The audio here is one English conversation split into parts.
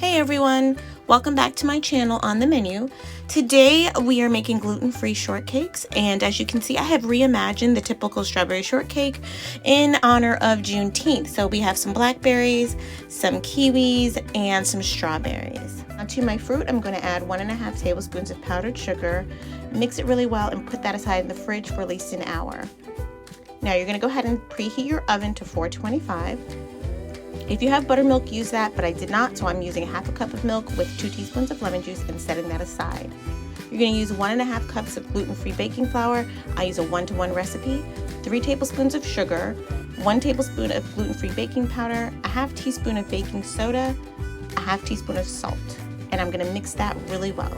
Hey everyone, welcome back to my channel. On the menu today we are making gluten-free shortcakes, and as you can see I have reimagined the typical strawberry shortcake in honor of Juneteenth. So we have some blackberries, some kiwis, and some strawberries. Onto my fruit, I'm going to add 1.5 tablespoons of powdered sugar, mix it really well, and put that aside in the fridge for at least an hour. Now you're going to go ahead and preheat your oven to 425. If you have buttermilk, use that, but I did not, so I'm using 1/2 cup of milk with 2 teaspoons of lemon juice and setting that aside. You're going to use 1.5 cups of gluten-free baking flour. I use a 1-to-1 recipe, 3 tablespoons of sugar, 1 tablespoon of gluten-free baking powder, a 1/2 teaspoon of baking soda, a 1/2 teaspoon of salt, and I'm going to mix that really well.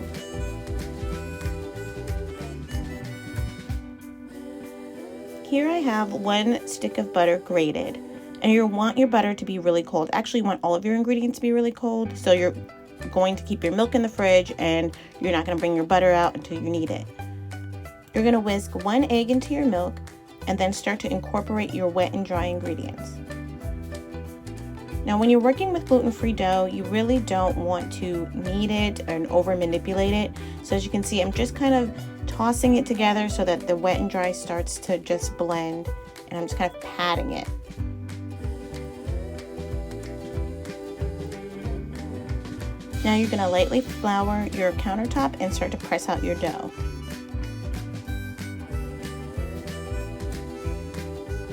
Here I have 1 stick of butter grated. And you want your butter to be really cold. Actually, you want all of your ingredients to be really cold. So you're going to keep your milk in the fridge and you're not going to bring your butter out until you need it. You're going to whisk 1 egg into your milk and then start to incorporate your wet and dry ingredients. Now, when you're working with gluten-free dough, you really don't want to knead it and over manipulate it. So as you can see, I'm just kind of tossing it together so that the wet and dry starts to just blend, and I'm just kind of patting it. Now you're going to lightly flour your countertop and start to press out your dough.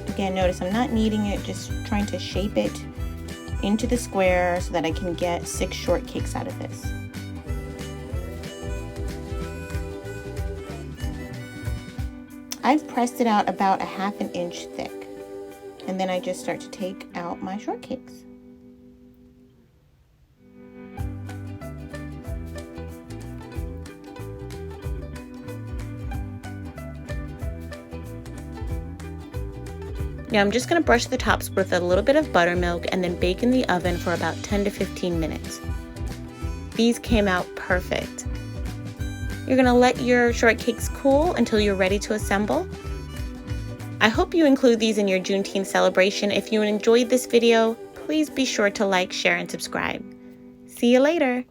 Again, notice I'm not kneading it, just trying to shape it into the square so that I can get 6 shortcakes out of this. I've pressed it out about 1/2 inch thick, and then I just start to take out my shortcakes. Now I'm just going to brush the tops with a little bit of buttermilk and then bake in the oven for about 10 to 15 minutes. These came out perfect. You're going to let your shortcakes cool until you're ready to assemble. I hope you include these in your Juneteenth celebration. If you enjoyed this video, please be sure to like, share, and subscribe. See you later!